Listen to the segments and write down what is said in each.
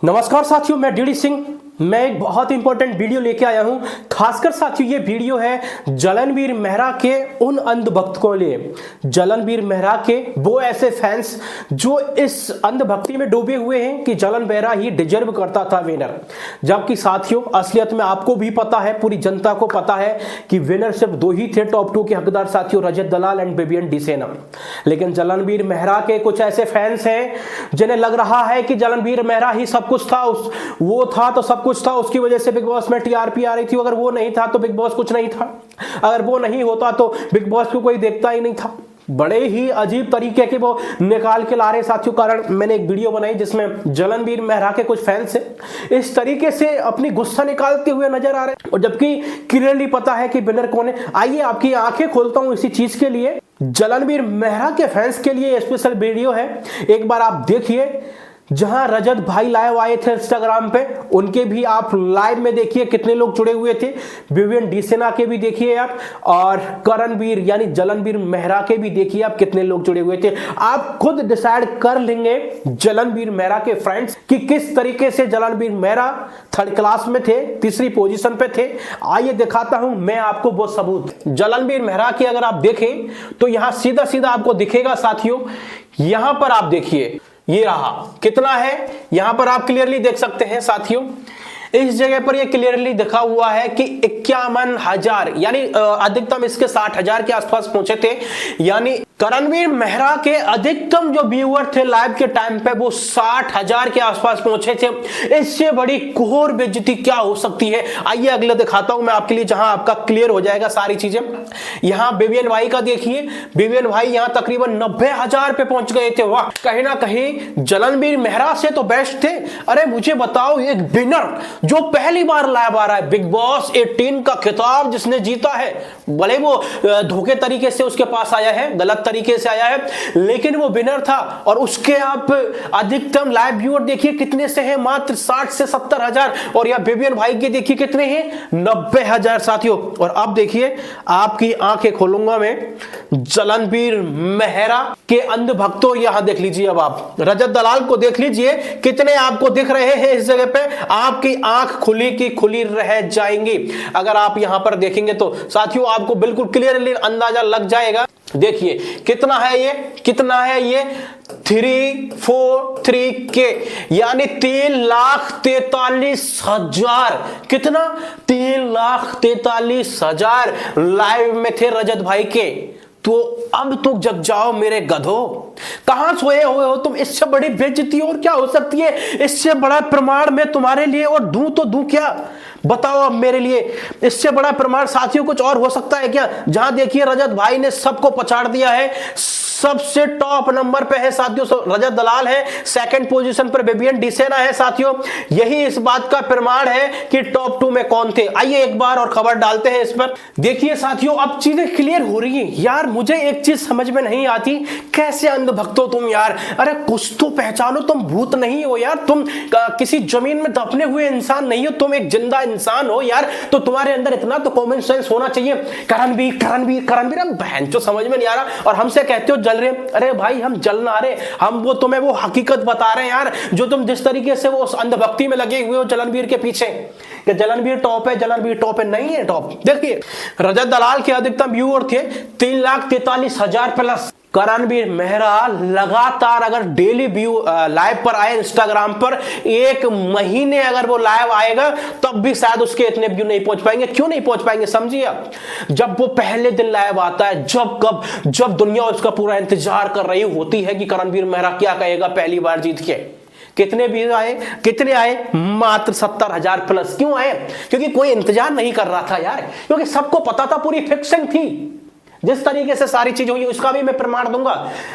नमस्कार साथियों, मैं डीडी सिंह। मैं एक बहुत इंपॉर्टेंट वीडियो लेके आया हूं। खासकर साथियों ये वीडियो है जलनवीर मेहरा के उन अंधभक्त को लिए। जलनवीर मेहरा के वो ऐसे फैंस जो इस अंधभक्ति में डूबे हुए हैं कि जलन मेहरा ही डिजर्व करता था विनर। जबकि साथियों असलियत में आपको भी पता है, पूरी जनता को पता है कि विनर सिर्फ दो ही थे टॉप 2 के हकदार साथियों, रजत दलाल एंड विवियन डिसेना। लेकिन जलनवीर मेहरा के कुछ ऐसे फैंस हैं जिन्हें लग रहा है कि जलनवीर मेहरा ही सब कुछ था, वो था तो सब कुछ था, उसकी वजह से बिग बॉस में टीआरपी आ रही थी। अगर वो नहीं था तो बिग बॉस कुछ नहीं था, अगर वो नहीं होता तो बिग बॉस को कोई देखता ही नहीं था। बड़े ही अजीब तरीके के वो निकाल के ला रहे साथियों। कारण मैंने एक वीडियो बनाई जिसमें जलनवीर मेहरा के कुछ फैंस हैं इस तरीके से अपनी गुस्सा निकालते हुए नजर आ रहे हैं, और जबकि क्लियरली पता है कि विनर कौन है। आइए आपकी आंखें खोलता हूं इसी चीज के लिए। जलनवीर मेहरा के फैंस के लिए स्पेशल वीडियो है, एक बार आप देखिए। जहां रजत भाई लाइव आए थे इंस्टाग्राम पे, उनके भी आप लाइव में देखिए कितने लोग जुड़े हुए थे। विवियन डिसेना के भी देखिए आप, और करणवीर यानी जलनवीर मेहरा के भी देखिए आप कितने लोग जुड़े हुए थे। आप खुद डिसाइड कर लेंगे जलनवीर मेहरा के फ्रेंड्स कि किस तरीके से जलनवीर मेहरा थर्ड क्लास में थे, तीसरी पोजीशन पे थे। आइए दिखाता हूं मैं आपको वो सबूत। जलनवीर मेहरा की अगर आप देखें तो यहां सीधा सीधा आपको दिखेगा साथियों। यहां पर आप देखिए, ये रहा कितना है, यहां पर आप क्लियरली देख सकते हैं साथियों। इस जगह पर ये क्लियरली दिखा हुआ है कि 51,000 यानी अधिकतम इसके 60,000 के आसपास पहुंचे थे। यानी करणवीर मेहरा के अधिकतम जो व्यूअर थे लाइव के टाइम पे वो 60,000 के आसपास पहुंचे थे। इससे बड़ी घोर बेइज्जती क्या हो सकती है। आइए अगले दिखाता हूं मैं आपके लिए, जहां आपका क्लियर हो जाएगा सारी चीजें। यहां विवियन भाई का देखिए, विवियन भाई यहां तकरीबन 90,000 पे पहुंच गए थे। वाह, कहीं ना कहीं जलनवीर मेहरा से तो बेस्ट थे। अरे मुझे बताओ, एक विनर जो पहली बार लाइव आ रहा है, बिग बॉस 18 का खिताब जिसने जीता है, भले वो धोखे तरीके से उसके पास आया है, गलत तरीके से आया है, लेकिन वो विनर था। और उसके आप अधिकतम लाइव व्यूअर देखिए कितने से हैं, मात्र 60 से 70,000। और यह विवियन भाई के देखिए कितने हैं, 90,000 साथियों। और अब देखिए, आपकी आंखें खोलूंगा मैं, जलनवीर मेहरा के अंधभक्तों यहां देख लीजिए। अब आप रजत दलाल को देख लीजिए कितने आपको दिख रहे हैं इस जगह पे। आपकी आंख खुली की खुली रह जाएंगी अगर आप यहां पर देखेंगे तो साथियों, आपको बिल्कुल क्लियरली अंदाजा लग जाएगा। देखिए कितना है ये, कितना है ये 343 के, यानी 3,43,000। कितना, 3,43,000 लाइव में थे रजत भाई के। तो अब तो जग जाओ मेरे गधो, कहां सोए हुए हो तुम। इससे बड़ी बेइज्जती और क्या हो सकती है। इससे बड़ा प्रमाण मैं तुम्हारे लिए और दूं तो दूं क्या, बताओ अब मेरे लिए। इससे बड़ा प्रमाण साथियों कुछ और हो सकता है क्या। जहां देखिए रजत भाई ने सबको पछाड़ दिया है, सबसे टॉप नंबर पे है साथियों रजत दलाल है, सेकंड पोजीशन पर विवियन डिसेना है साथियों। यही इस बात का प्रमाण है कि टॉप 2 में कौन थे। आइए एक बार और खबर डालते हैं इस पर। देखिए साथियों, अब चीजें क्लियर हो रही हैं। यार मुझे एक चीज समझ में नहीं आती, कैसे अंधभक्त हो तुम यार। अरे कुछ तो पहचानो, तुम भूत नहीं हो यार, तुम किसी जमीन में दफने हुए इंसान नहीं हो, तुम एक जिंदा इंसान हो यार। तो तुम्हारे अंदर इतना तो कॉमन सेंस होना चाहिए। करणवीर करणवीर करणवीर, बहन जो समझ में नहीं आ रहा, और हमसे कहते हो जल रहे। अरे भाई हम जल ना रहे, हम वो तुम्हें वो हकीकत बता रहे हैं यार, जो तुम जिस तरीके से वो उस अंधभक्ति में लगे हुए हो जलनवीर के पीछे कि जलनवीर टॉप है, जलनवीर टॉप है। नहीं है टॉप। देखिए रजत दलाल के अधिकतम व्यूअर थे 3,43,000 प्लस। करणवीर मेहरा लगातार अगर डेली व्यू लाइव पर आए इंस्टाग्राम पर, एक महीने अगर वो लाइव आएगा तब भी शायद उसके इतने व्यू नहीं पहुंच पाएंगे। क्यों नहीं पहुंच पाएंगे समझिए आप। जब वो पहले दिन लाइव आता है, जब दुनिया उसका पूरा इंतजार कर रही होती है कि करणवीर मेहरा क्या कहेगा पहली बार जीत के। कितने व्यूज आए, कितने आए, मात्र 70,000 प्लस। क्यों आए, क्योंकि कोई इंतजार नहीं कर रहा था यार, क्योंकि सबको पता था पूरी फिक्सिंग थी। जिस तरीके से सारी चीज हुई उसका भी मैं प्रमाण दूंगा।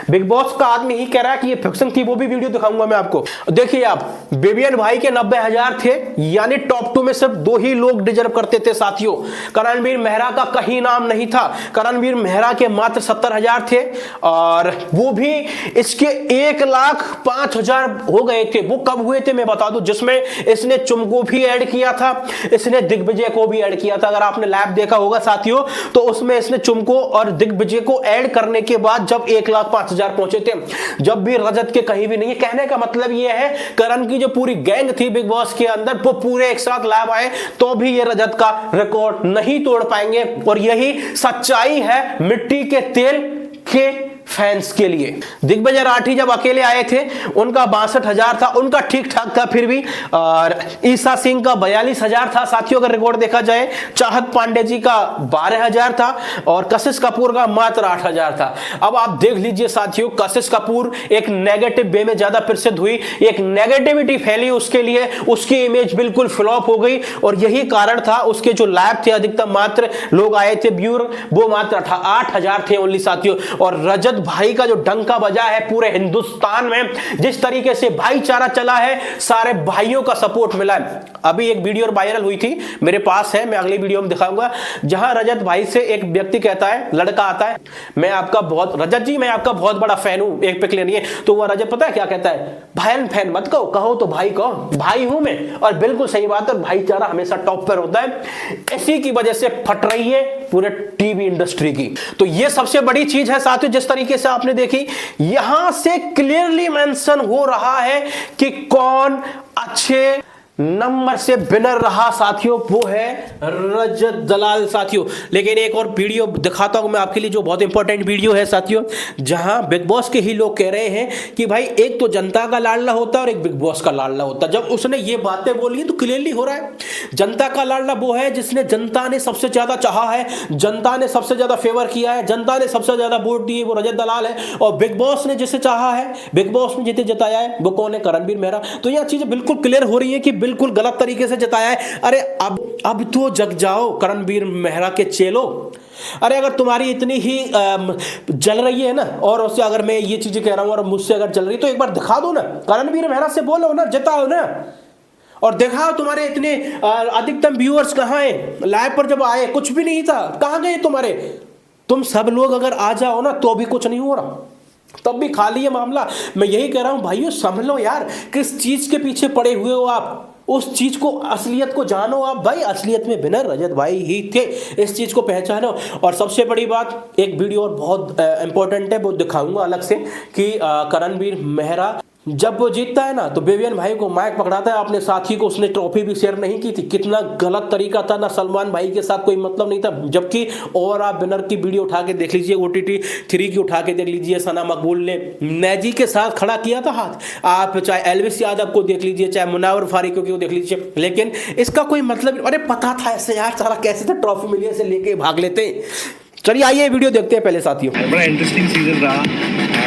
बिग बॉस का आदमी ही कह रहा है कि ये फिक्सिंग थी, वो भी वीडियो दिखाऊंगा मैं आपको। देखिए आप, विवियन भाई के 90,000 थे, यानी टॉप 2 में सिर्फ 2 ही लोग डिजर्व करते थे साथियों। करणवीर मेहरा का कहीं नाम नहीं था। करणवीर मेहरा के मात्र 70,000 थे, और वो भी इसके 1,05,000 हो गए थे। वो कब हुए थे मैं बता दूं, जिसमें इसने चुमको भी ऐड किया था, इसने दिग्विजय को भी ऐड किया था। अगर आपने लाइव देखा होगा साथियों, तो उसमें इसने चुमको और दिग्विजय को ऐड करने के बाद जब 1,05,000 पहुंचे थे, जब भी रजत के कहीं भी नहीं है। कहने का मतलब ये है करण की जो पूरी गैंग थी बिग बॉस के अंदर वो पूरे एक साथ लाभ आए तो भी ये रजत का रिकॉर्ड नहीं तोड़ पाएंगे। और यही सच्चाई है मिट्टी के तेल के फैंस के लिए। दिग्विजय राठी जब अकेले आए थे उनका 62,000 था, उनका ठीक ठाक था फिर भी। और ईसा सिंह का 42,000 था साथियों का रिकॉर्ड देखा जाए। चाहत पांडे जी का 12,000 था और कशिश कपूर का मात्र 8,000 था। अब आप देख लीजिए साथियों, कशिश कपूर एक नेगेटिव वे में ज्यादा प्रसिद्ध हुई, एक नेगेटिविटी फैली उसके लिए, उसकी इमेज बिल्कुल फ्लॉप हो गई और यही कारण था। उसके जो लाइव थे अधिकतम मात्र लोग आए थे व्यूअर वो मात्र 8,000 थे ओनली साथियों। और रजत भाई का जो डंका बजा है पूरे हिंदुस्तान में, जिस तरीके से भाईचारा चला है, सारे भाइयों का सपोर्ट मिला है। अभी एक वीडियो वायरल हुई थी, मेरे पास है, मैं अगली वीडियो में दिखाऊंगा, जहां रजत भाई से एक व्यक्ति कहता है, लड़का आता है, मैं आपका बहुत, रजत जी मैं आपका बहुत बड़ा फैन हूं, एक पिक लेनी है। तो वह रजत पता है क्या कहता है, फैन फैन मत कहो, कहो तो भाई कहो, भाई हूं मैं। और बिल्कुल सही बात है, भाईचारा हमेशा टॉप पर होता है। इसी की वजह से फट रही है पूरे टीवी इंडस्ट्री की। तो यह सबसे बड़ी चीज है साथियों, जिस तरीके से आपने देखी, यहां से क्लियरली मेंशन हो रहा है कि कौन अच्छे नंबर से विनर रहा साथियों, वो है रजत दलाल साथियों। लेकिन एक और वीडियो दिखाता हूं मैं आपके लिए जो बहुत इंपॉर्टेंट वीडियो है साथियों, जहां बिग बॉस के ही लोग कह रहे हैं कि भाई एक तो जनता का लाडला होता है और एक बिग बॉस का लाडला होता है। जब उसने ये बातें बोली तो क्लियरली हो रहा है, जनता का लाडला वो है जिसने, जनता ने सबसे ज्यादा चाहा है, जनता ने सबसे ज्यादा फेवर किया है, जनता ने सबसे ज्यादा वोट दिए, वो रजत दलाल है। और बिग बॉस ने जिसे चाहा है, बिग बॉस ने जिसे जिताया है, वो कौन है, करणवीर मेहरा। तो यह चीजें बिल्कुल क्लियर हो रही है कि बिल्कुल गलत तरीके से जताया है। अरे अब तो जग जाओ करणवीर मेहरा के चेलो। अरे अगर तुम्हारी इतनी ही जल रही है ना, और उससे अगर मैं ये चीजें कह रहा हूं और मुझसे अगर जल रही तो एक बार दिखा दो ना, करणवीर मेहरा से बोलो ना, जिताओ ना, और दिखाओ तुम्हारे इतने अधिकतम व्यूअर्स कहां हैं। लाइव पर जब आए कुछ भी नहीं था, कहां गए तुम्हारे, तुम सब लोग अगर आ जाओ ना तो भी कुछ नहीं हो रहा, तब भी खाली है मामला। मैं यही कह रहा हूं भाइयों, समझ यार किस चीज के पीछे पड़े हुए हो आप, उस चीज को, असलियत को जानो आप। भाई असलियत में विनर रजत भाई ही थे, इस चीज को पहचानो। और सबसे बड़ी बात, एक वीडियो और बहुत इंपॉर्टेंट है, वो दिखाऊंगा अलग से कि करणवीर मेहरा जब वो जीतता है ना तो बेबियन भाई को माइक पकड़ाता है, अपने साथी को, उसने ट्रॉफी भी शेयर नहीं की थी। कितना गलत तरीका था ना, सलमान भाई के साथ कोई मतलब नहीं था। जबकि और आप विनर की वीडियो उठा के देख लीजिए, OTT 3 की उठा के देख लीजिए, सना मकबूल ने नैजी के साथ खड़ा किया था हाथ। आप चाहे एल्विस यादव को देख लीजिए, चाहे मुनावर फारूकी को देख लीजिए, लेकिन इसका कोई मतलब, अरे पता था ऐसे यार, सारा कैसे था, ट्रॉफी मिली ऐसे लेके भाग लेते। चलिए आइए वीडियो देखते हैं पहले साथियों। बड़ा इंटरेस्टिंग सीजन रहा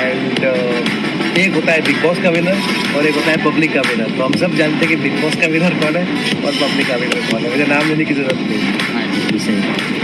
एंड एक होता है बिग बॉस का विनर और एक होता है पब्लिक का विनर। तो हम सब जानते हैं कि बिग बॉस का विनर कौन है और पब्लिक का विनर कौन है, मुझे नाम लेने की जरूरत नहीं।